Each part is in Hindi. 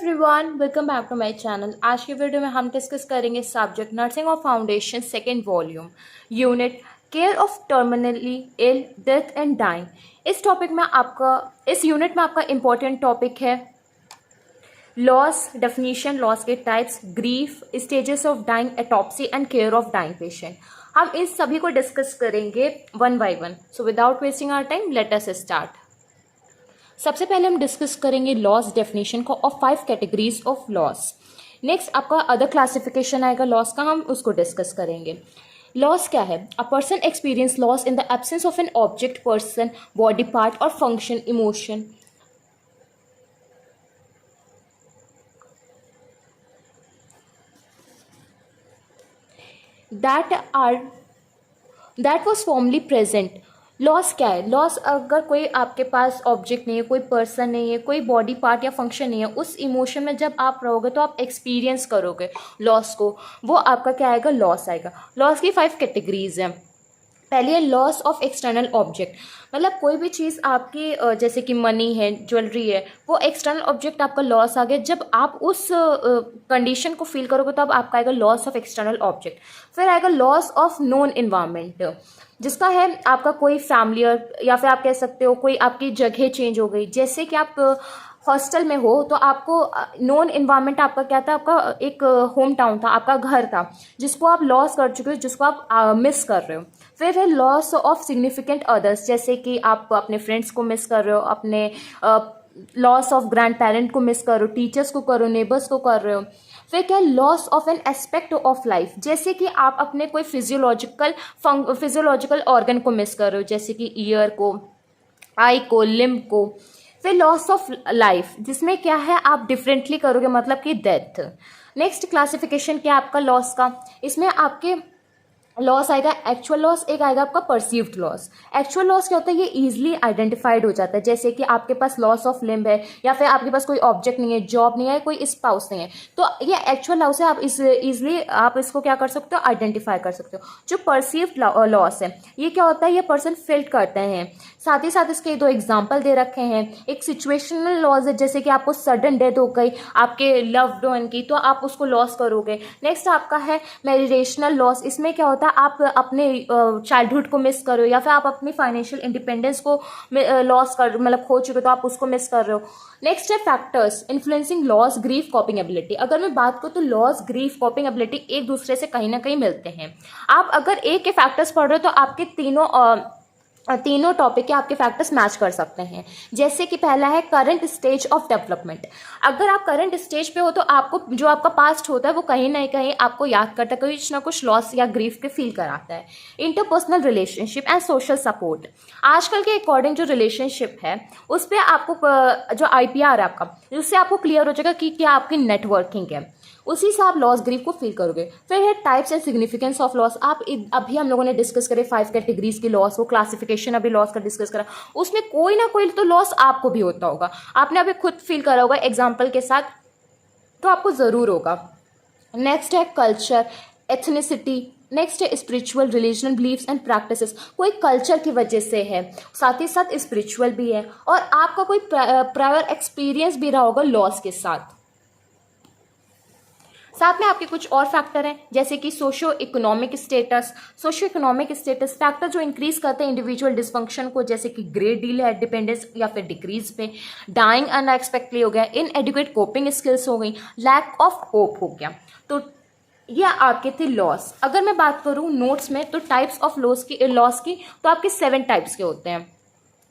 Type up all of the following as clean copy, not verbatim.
Everyone, welcome back to my channel. आज की वीडियो में हम डिस्कस करेंगे सब्जेक्ट नर्सिंग और foundation second volume unit care of terminally ill death and dying. इस यूनिट में आपका इम्पोर्टेंट टॉपिक है लॉस, डेफिनेशन, लॉस के types, grief, stages of dying, autopsy and care of dying patient. हम इस सभी को डिस्कस करेंगे one by one. So without wasting our time let us start. सबसे पहले हम डिस्कस करेंगे लॉस डेफिनेशन को of 5 categories of loss. Next आपका अदर क्लासिफिकेशन आएगा लॉस का, हम उसको डिस्कस करेंगे। लॉस क्या है? A person experience loss in the absence of an object, person, body part और function, emotion that was formerly present। Loss क्या है? लॉस अगर कोई आपके पास ऑब्जेक्ट नहीं है, कोई पर्सन नहीं है, कोई बॉडी पार्ट या फंक्शन नहीं है, उस इमोशन में जब आप रहोगे तो आप एक्सपीरियंस करोगे लॉस को, वो आपका क्या आएगा? लॉस आएगा। लॉस की 5 कैटेगरीज हैं। पहली है लॉस ऑफ एक्सटर्नल ऑब्जेक्ट, मतलब कोई भी चीज़ आपकी जैसे कि मनी है, ज्वेलरी है, वो एक्सटर्नल ऑब्जेक्ट आपका लॉस आ गया। जब आप उस कंडीशन को फील करोगे तब आपका आएगा लॉस ऑफ एक्सटर्नल ऑब्जेक्ट। फिर आएगा लॉस ऑफ नोन इन्वायरमेंट, जिसका है आपका कोई फैमिलियर या फिर आप कह सकते हो कोई आपकी जगह चेंज हो गई। जैसे कि आप हॉस्टल में हो तो आपको नोन इन्वायरमेंट आपका क्या था? आपका एक होम टाउन था, आपका घर था, जिसको आप लॉस कर चुके हो, जिसको आप मिस कर रहे हो। फिर है लॉस ऑफ सिग्निफिकेंट अदर्स, जैसे कि आप अपने फ्रेंड्स को मिस कर रहे हो, अपने लॉस ऑफ ग्रैंड पेरेंट को मिस कर रहे हो, टीचर्स को कर रहे हो, नेबर्स को कर रहे हो। फिर क्या? Loss of an aspect of life, जैसे कि आप अपने कोई फिजियोलॉजिकल ऑर्गन को मिस कर रहे हो, जैसे कि ईयर को, आई को, लिम्ब को। फिर लॉस ऑफ लाइफ, जिसमें क्या है आप डिफरेंटली करोगे, मतलब कि डेथ। नेक्स्ट क्लासिफिकेशन क्या है आपका लॉस का? इसमें आपके लॉस आएगा एक्चुअल लॉस, एक आएगा आपका परसीव्ड लॉस। एक्चुअल लॉस क्या होता है? ये इजीली आइडेंटिफाइड हो जाता है, जैसे कि आपके पास लॉस ऑफ लिम्ब है या फिर आपके पास कोई ऑब्जेक्ट नहीं है, जॉब नहीं है, कोई स्पाउस नहीं है, तो ये एक्चुअल लॉस है। आप इजीली आप इसको क्या कर सकते हो? आइडेंटिफाई कर सकते हो। जो परसीव्ड लॉस है, ये क्या होता है? ये पर्सन फील करते हैं। साथ ही साथ इसके 2 एग्जाम्पल दे रखे हैं। एक सिचुएशनल लॉस है, जैसे कि आपको सडन डेथ हो गई आपके लव्ड वन की, तो आप उसको लॉस करोगे। नेक्स्ट आपका है मेडिटेशनल लॉस, इसमें क्या होता है आप अपने चाइल्डहुड को मिस कर रहे हो या फिर आप अपनी फाइनेंशियल इंडिपेंडेंस को लॉस कर, मतलब खो चुके हो, तो आप उसको मिस कर रहे हो। नेक्स्ट है factors influencing loss, grief, कॉपिंग ability. अगर मैं बात करूँ तो लॉस, ग्रीफ, कॉपिंग एबिलिटी एक दूसरे से कहीं ना कहीं मिलते हैं। आप अगर एक के फैक्टर्स पढ़ रहे हो तो आपके तीनों टॉपिक के आपके फैक्टर्स मैच कर सकते हैं। जैसे कि पहला है करंट स्टेज ऑफ डेवलपमेंट। अगर आप करंट स्टेज पे हो तो आपको जो आपका पास्ट होता है वो कहीं ना कहीं आपको याद करता है, कुछ ना कुछ लॉस या ग्रीफ के फील कराता है। Interpersonal relationship and social support, आजकल के अकॉर्डिंग जो रिलेशनशिप है उस पर आपको जो IPR है आपका, उससे आपको क्लियर हो जाएगा कि क्या आपकी नेटवर्किंग है, उसी से आप लॉस ग्रीफ को फील करोगे। फिर है types and significance of loss. अभी हम लोगों ने डिस्कस करे 5 कैटेगरीज की लॉस, वो क्लासिफिकेशन अभी लॉस का डिस्कस करा, उसमें कोई ना कोई तो लॉस आपको भी होता होगा। आपने अभी खुद फील करा होगा एग्जाम्पल के साथ, तो आपको ज़रूर होगा। नेक्स्ट है कल्चर, एथनिसिटी। नेक्स्ट है spiritual, religion, beliefs and practices. कोई कल्चर की वजह से है, साथ ही साथ स्पिरिचुअल भी है, और आपका कोई प्रायर एक्सपीरियंस भी रहा होगा लॉस के साथ। साथ में आपके कुछ और फैक्टर हैं, जैसे कि सोशियो इकोनॉमिक स्टेटस फैक्टर जो इंक्रीज करते हैं इंडिविजुअल डिसफंक्शन को, जैसे कि ग्रेट डील है डिपेंडेंस या फिर डिक्रीज पे। डाइंग अनएक्सपेक्टली हो गया, इनएडिक्वेट कोपिंग स्किल्स हो गई, लैक ऑफ होप हो गया। तो ये आपके थे लॉस। अगर मैं बात करूँ नोट्स में तो टाइप्स ऑफ लॉस की तो आपके 7 टाइप्स के होते हैं,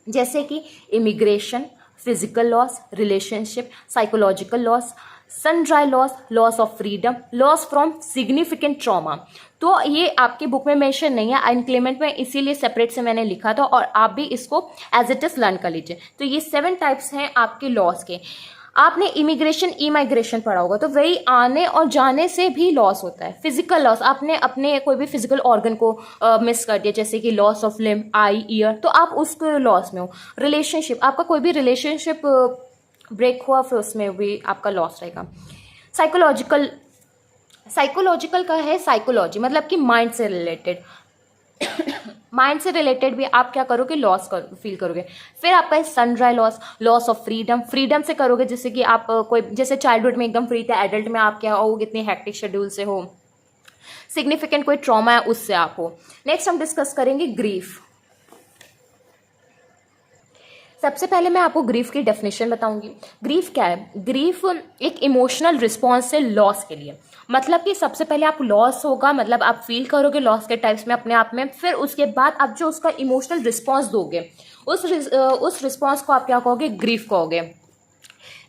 जैसे कि immigration, physical loss, relationship, psychological loss, sundry loss, loss of freedom, loss from significant trauma. तो ये आपकी बुक में मेंशन नहीं है, अनक्लेमेंट में, इसीलिए सेपरेट से मैंने लिखा था, और आप भी इसको एज इट इज लर्न कर लीजिए। तो ये 7 टाइप्स हैं आपके लॉस के। आपने इमिग्रेशन, इमाइग्रेशन पढ़ा होगा, तो वही आने और जाने से भी लॉस होता है। फिजिकल लॉस, आपने अपने कोई भी फिजिकल ऑर्गन को मिस कर दिया, जैसे कि loss of limb, I, year, तो आप उसको लॉस में हो। रिलेशनशिप, आपका कोई भी रिलेशनशिप ब्रेक हुआ, फिर उसमें भी आपका लॉस रहेगा। साइकोलॉजिकल का है साइकोलॉजी, मतलब कि माइंड से रिलेटेड। माइंड से रिलेटेड भी आप क्या करोगे, लॉस फील करोगे। फिर आपका है sundry loss, loss of freedom, freedom से करोगे, जैसे कि आप कोई जैसे चाइल्डहुड में एकदम फ्री थे, एडल्ट में आप क्या हो, इतने हैक्टिक शेड्यूल से हो, सिग्निफिकेंट कोई ट्रॉमा है उससे आप हो। नेक्स्ट हम डिस्कस करेंगे ग्रीफ। सबसे पहले मैं आपको ग्रीफ की डेफिनेशन बताऊंगी। ग्रीफ क्या है? ग्रीफ एक इमोशनल रिस्पॉन्स है लॉस के लिए। मतलब कि सबसे पहले आप लॉस होगा, मतलब आप फील करोगे लॉस के टाइप्स में अपने आप में, फिर उसके बाद आप जो उसका इमोशनल रिस्पॉन्स दोगे उस रिस्पॉन्स को आप क्या कहोगे, ग्रीफ कहोगे।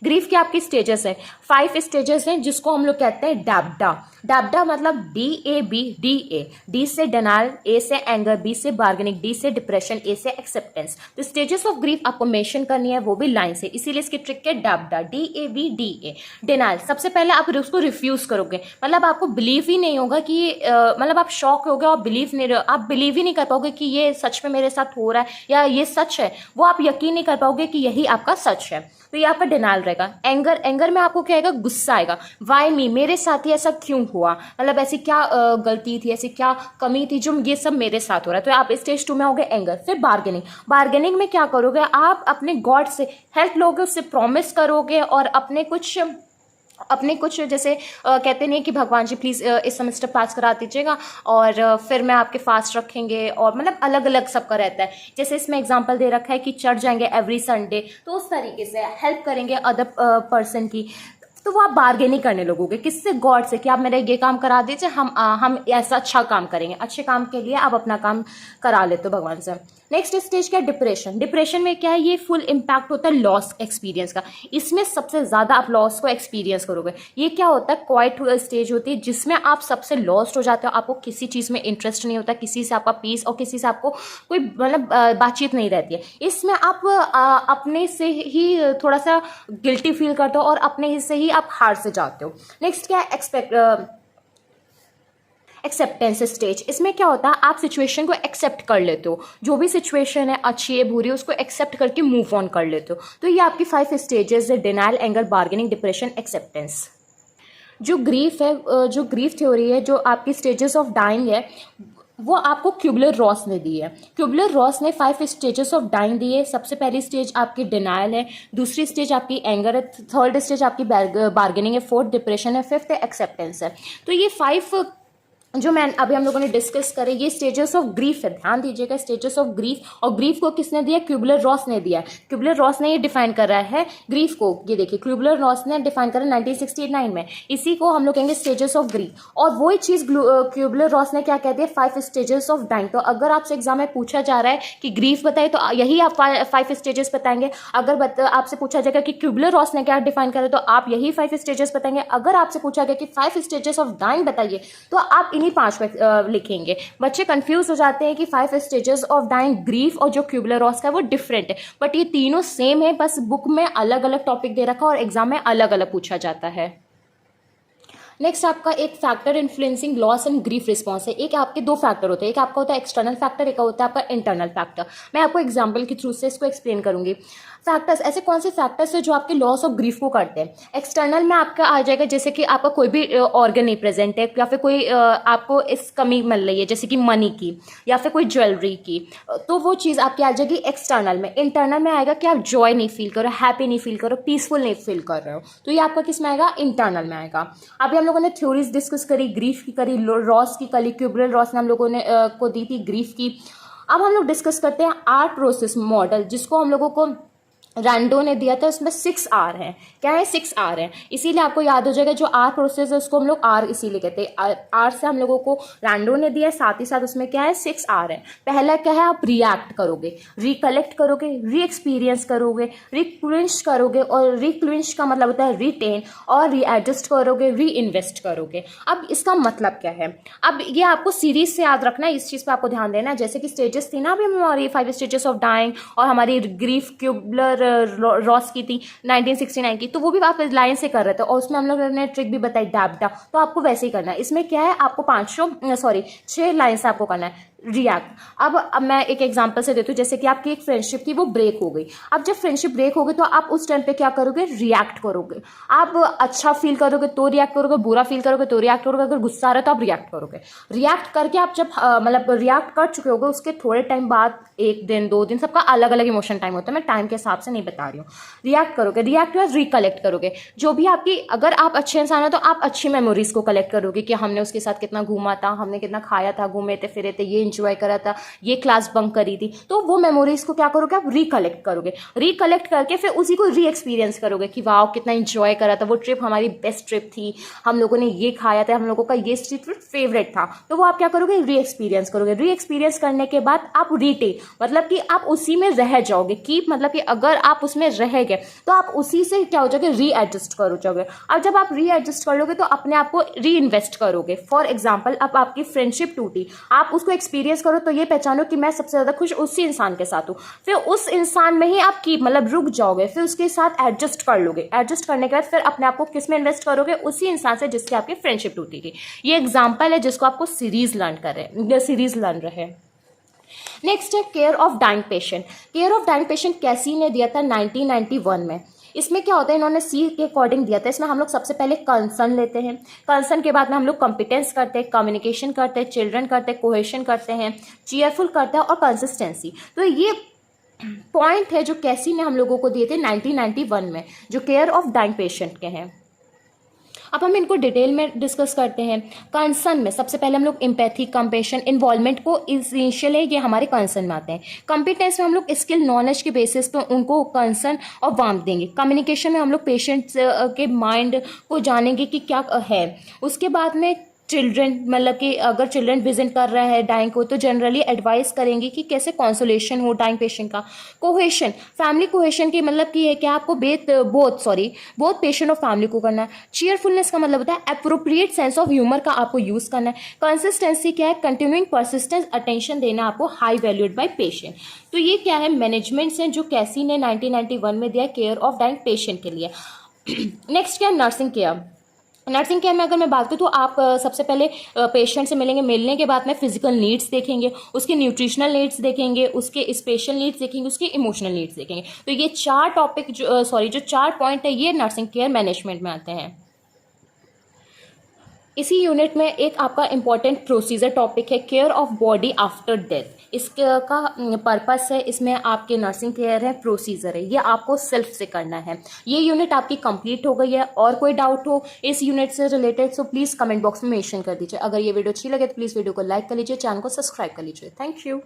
ग्रीफ की आपकी स्टेजेस है, 5 स्टेजेस हैं, जिसको हम लोग कहते हैं डैब्डा। डैब्डा मतलब DAB, DA, D से डिनायल, A से एंगर, B से बार्गेनिंग, D से डिप्रेशन, A से एक्सेप्टेंस। तो स्टेजेस ऑफ ग्रीफ आपको मेंशन करनी है, वो भी लाइन से, इसीलिए इसकी ट्रिक है डैब्डा, DAB, DA। डिनायल, सबसे पहले आप उसको रिफ्यूज करोगे, मतलब आपको बिलीव ही नहीं होगा कि मतलब आप शॉक हो गए और बिलीव नहीं, आप बिलीव ही नहीं कर पाओगे कि ये सच में मेरे साथ हो रहा है या ये सच है, वो आप यकीन नहीं कर पाओगे कि यही आपका सच है। तो ये आपका डिनायल रहेगा। एंगर, एंगर में आपको क्या आएगा, गुस्सा आएगा। वाई मी, मेरे साथ ही ऐसा क्यों हुआ, मतलब ऐसी क्या गलती थी, ऐसी क्या कमी थी जो ये सब मेरे साथ हो रहा है। तो आप स्टेज 2 में होगे एंगर। फिर बार्गेनिंग, बार्गेनिंग में क्या करोगे, आप अपने गॉड से हेल्प लोगे, उससे प्रॉमिस करोगे और अपने कुछ जैसे कहते नहीं कि भगवान जी प्लीज़ इस सेमेस्टर पास करा दीजिएगा और फिर मैं आपके फास्ट रखेंगे, और मतलब अलग अलग सबका रहता है। जैसे इसमें एग्जांपल दे रखा है कि चढ़ जाएंगे एवरी संडे, तो उस तरीके से हेल्प करेंगे अदर पर्सन की। तो वो आप बार्गेनिंग करने लगोगे, किससे, गॉड से, कि आप मेरा ये काम करा दीजिए, हम ऐसा अच्छा काम करेंगे। अच्छे काम के लिए आप अपना काम करा लेते हो भगवान से। नेक्स्ट स्टेज क्या है, डिप्रेशन। डिप्रेशन में क्या है, ये फुल इम्पैक्ट होता है लॉस एक्सपीरियंस का। इसमें सबसे ज़्यादा आप लॉस को एक्सपीरियंस करोगे। ये क्या होता है, क्वाइट स्टेज होती है जिसमें आप सबसे लॉस्ट हो जाते हो, आपको किसी चीज़ में इंटरेस्ट नहीं होता, किसी से आपका पीस और किसी से आपको कोई मतलब बातचीत नहीं रहती है। इसमें आप अपने से ही थोड़ा सा गिल्टी फील करते हो और अपने से ही आप हार से जाते हो। नेक्स्ट क्या है, एक्सेप्टेंस स्टेज। इसमें क्या होता है, आप सिचुएशन को एक्सेप्ट कर लेते हो, जो भी सिचुएशन है, अच्छी है बुरी है, उसको एक्सेप्ट करके मूव ऑन कर लेते हो। तो ये आपकी 5 स्टेजेस है, denial, anger, bargaining, depression, acceptance. जो ग्रीफ है, जो ग्रीफ थ्योरी है, जो आपकी स्टेजेस ऑफ डाइंग है, वो आपको क्यूबलर रॉस ने दी है। क्यूबलर रॉस ने 5 स्टेजेस ऑफ डाइंग दी है। सबसे पहली स्टेज आपकी डिनायल है, दूसरी स्टेज आपकी एंगर है, थर्ड स्टेज आपकी बार्गेनिंग है, फोर्थ डिप्रेशन है, फिफ्थ एक्सेप्टेंस है। तो ये 5 जो मैं अभी हम लोगों ने डिस्कस करे, ये स्टेजेस ऑफ ग्रीफ है, ध्यान दीजिएगा, स्टेजेस ऑफ ग्रीफ। और ग्रीफ को किसने दिया, क्यूबलर रॉस ने दिया। क्यूबलर रॉस ने ये डिफाइन कर रहा है ग्रीफ को, ये देखिए क्यूबलर रॉस ने डिफाइन करा 1969 में। इसी को हम लोग कहेंगे स्टेजेस ऑफ ग्रीफ। और वही चीज क्यूबलर रॉस ने क्या कहती है, 5 स्टेजेस ऑफ डाइंग। तो अगर आपसे एग्जाम में पूछा जा रहा है कि ग्रीफ बताइए, तो यही आप 5 स्टेजेस बताएंगे। अगर आपसे पूछा जाएगा कि क्यूबलर रॉस ने क्या डिफाइन करा, तो आप यही 5 स्टेजेस बताएंगे। अगर आपसे पूछा गया कि 5 स्टेजेस ऑफ डाइंग बताइए, तो आप इन्हीं 5 लिखेंगे। बच्चे कंफ्यूज हो जाते हैं कि 5 स्टेजेस ऑफ डाइंग, ग्रीफ और जो क्यूबलर रॉस का वो डिफरेंट है, बट ये तीनों सेम है, बस बुक में अलग अलग टॉपिक दे रखा है और एग्जाम में अलग अलग पूछा जाता है। नेक्स्ट आपका एक factor influencing loss and grief response है। एक आपके 2 फैक्टर होते हैं, एक आपका होता है एक्सटर्नल फैक्टर, एक होता है आपका इंटरनल फैक्टर। मैं आपको एग्जांपल के थ्रू से इसको एक्सप्लेन करूंगी। फैक्टर्स, ऐसे कौन से फैक्टर्स है जो आपके लॉस ऑफ ग्रीफ को करते हैं। एक्सटर्नल में आपका आ जाएगा, जैसे कि आपका कोई भी ऑर्गन नहीं प्रेजेंट है, या फिर कोई आपको इस कमी मिल रही है, जैसे कि मनी की या फिर कोई ज्वेलरी की, तो वो चीज़ आपकी आ जाएगी एक्सटर्नल में। इंटरनल में आएगा कि आप जॉय नहीं फील करो, हैप्पी नहीं फील करो, पीसफुल नहीं फील कर रहे हो, तो ये आपका किस में आएगा, इंटरनल में आएगा। अभी हम लोगों ने थ्योरीज डिस्कस करी, ग्रीफ की करी, रॉस की करी, क्यूबलर रॉस ने हम लोगों ने को दी थी ग्रीफ की। अब हम लोग डिस्कस करते हैं आर प्रोसेस मॉडल, जिसको हम लोगों को रैंडो ने दिया था। उसमें 6 आर है, क्या है, 6 आर है, इसीलिए आपको याद हो जाएगा। जो आर प्रोसेस है उसको हम लोग आर इसीलिए कहते हैं। आर से हम लोगों को रैंडो ने दिया है, साथ ही साथ उसमें क्या है, 6 आर है। पहला क्या है, आप रिएक्ट करोगे, रिकलेक्ट करोगे, री एक्सपीरियंस करोगे, रिक्विंश करोगे, और रिक्विंश का मतलब होता है रिटेन, और रीएडजस्ट करोगे, री इन्वेस्ट करोगे। अब इसका मतलब क्या है, अब ये आपको सीरीज से याद रखना है, इस चीज़ पर आपको ध्यान देना है। जैसे कि स्टेजेस थी ना अभी हमारी 5 स्टेजेस ऑफ डाइंग, और हमारी ग्रीफ क्यूबलर रॉस की थी 1969 की, तो वो भी आप लाइन से कर रहे थे, और उसमें हम लोग ने ट्रिक भी बताई डैब्डा, तो आपको वैसे ही करना है। इसमें क्या है, आपको 6 लाइन से आपको करना है। रिएक्ट। अब मैं एक एग्जांपल से देती हूँ, जैसे कि आपकी एक फ्रेंडशिप थी वो ब्रेक हो गई। अब जब फ्रेंडशिप ब्रेक हो गई तो आप उस टाइम पे क्या करोगे, रिएक्ट करोगे। आप अच्छा फील करोगे तो रिएक्ट करोगे, बुरा फील करोगे तो रिएक्ट करोगे, अगर गुस्सा आ रहा है तो आप रिएक्ट करोगे। रिएक्ट करके आप जब मतलब रिएक्ट कर चुके होगे, उसके थोड़े टाइम बाद, 1 दिन 2 दिन, सबका अलग अलग इमोशन टाइम होता है, मैं टाइम के हिसाब से नहीं बता रही हूँ। रिएक्ट करोगे, रिएक्ट के बाद रिकलेक्ट करोगे जो भी आपकी, अगर आप अच्छे इंसान हो तो आप अच्छी मेमोरीज को कलेक्ट करोगे कि हमने उसके साथ कितना घूमा था, हमने कितना खाया था, घूमे थे फिरे थे, ये एंजॉय करा था, ये क्लास बंक करी थी। तो वो मेमोरीज को क्या करोगे, आप रिकलेक्ट करोगे। रिकलेक्ट करके फिर उसी को री एक्सपीरियंस करोगे कि वाह कितना एंजॉय करा था, वो ट्रिप हमारी बेस्ट ट्रिप थी, हम लोगों ने ये खाया था, हम लोगों का ये स्ट्रीट फूड फेवरेट था। तो वो आप क्या करोगे, री एक्सपीरियंस करोगे। री एक्सपीरियंस करने के बाद आप रीटेक, मतलब कि आप उसी में रह जाओगे। कीप मतलब कि अगर आप उसमें रह गए तो आप उसी से क्या हो जाओगे, री एडजस्ट कर जाओगे। अब जब आप री एडजस्ट कर लोगे तो अपने आप को री इन्वेस्ट करोगे। फॉर एग्जाम्पल, अब आपकी फ्रेंडशिप टूटी, आप उसको एक्सपीरियंस करो तो ये पहचानो कि मैं सबसे ज्यादा खुश उसी इंसान के साथ हूँ। फिर उस इंसान में ही आप कीप मतलब रुक जाओगे, फिर उसके साथ एडजस्ट कर लोगे। एडजस्ट करने के बाद फिर अपने आप को किस में इन्वेस्ट करोगे, उसी इंसान से जिसकी आपकी फ्रेंडशिप टूटी थी। ये एग्जाम्पल है जिसको आपको सीरीज लर्न रहे। नेक्स्ट है care of dying patient. Care of dying patient कैसी ने दिया था 1991 में। इसमें क्या होता है, इन्होंने सी के अकॉर्डिंग दिया था। इसमें हम लोग सबसे पहले कंसर्न लेते हैं, कंसर्न के बाद में हम लोग कॉम्पिटेंस करते हैं, कम्युनिकेशन करते हैं, चिल्ड्रन करते हैं, कोहेशन करते हैं, चीयरफुल करते हैं और कंसिस्टेंसी। तो ये पॉइंट है जो कैसी ने हम लोगों को दिए थे 1991 में, जो केयर ऑफ डाइंग पेशेंट के हैं। अब हम इनको डिटेल में डिस्कस करते हैं। कंसर्न में सबसे पहले हम लोग एम्पैथी, कंपेशन, इन्वॉल्वमेंट को इनिशियल है, ये हमारे कंसर्न में आते हैं। कॉम्पिटेंस में हम लोग स्किल नॉलेज के बेसिस पे उनको कंसर्न और वार्मथ देंगे। कम्युनिकेशन में हम लोग पेशेंट्स के माइंड को जानेंगे कि क्या है। उसके बाद में चिल्ड्रन, मतलब कि अगर चिल्ड्रन विजिट कर रहा है डाइंग को तो जनरली एडवाइस करेंगे कि कैसे कॉन्सोलेशन हो डाइंग पेशेंट का। कोहेशन, फैमिली कोहेशन की मतलब कि है कि आपको बोथ पेशेंट और फैमिली को करना है। चीयरफुलनेस का मतलब होता है अप्रोप्रिएट सेंस ऑफ ह्यूमर का आपको यूज करना है। कंसिस्टेंसी क्या है, कंटिन्यूइंग परसिस्टेंस अटेंशन देना आपको हाई वैल्यूड बाय पेशेंट। तो ये क्या है, मैनेजमेंट्स हैं जो कैसी ने 1991 में दिया केयर ऑफ डाइंग पेशेंट के लिए। नेक्स्ट क्या है, नर्सिंग केयर। नर्सिंग केयर में अगर मैं बात करूँ तो आप सबसे पहले पेशेंट से मिलेंगे, मिलने के बाद में फिजिकल नीड्स देखेंगे, उसके न्यूट्रिशनल नीड्स देखेंगे, उसके स्पेशल नीड्स देखेंगे, उसके इमोशनल नीड्स देखेंगे। तो ये 4 टॉपिक जो 4 पॉइंट है, ये नर्सिंग केयर मैनेजमेंट में आते हैं। इसी यूनिट में एक आपका इंपॉर्टेंट प्रोसीजर टॉपिक है care of body after death. इसका पर्पस है, इसमें आपके नर्सिंग केयर है, प्रोसीजर है, ये आपको सेल्फ से करना है। ये यूनिट आपकी कंप्लीट हो गई है। और कोई डाउट हो इस यूनिट से रिलेटेड तो प्लीज़ कमेंट बॉक्स में मेंशन कर दीजिए। अगर ये वीडियो अच्छी लगे तो प्लीज़ वीडियो को लाइक कर लीजिए, चैनल को सब्सक्राइब कर लीजिए। Thank you.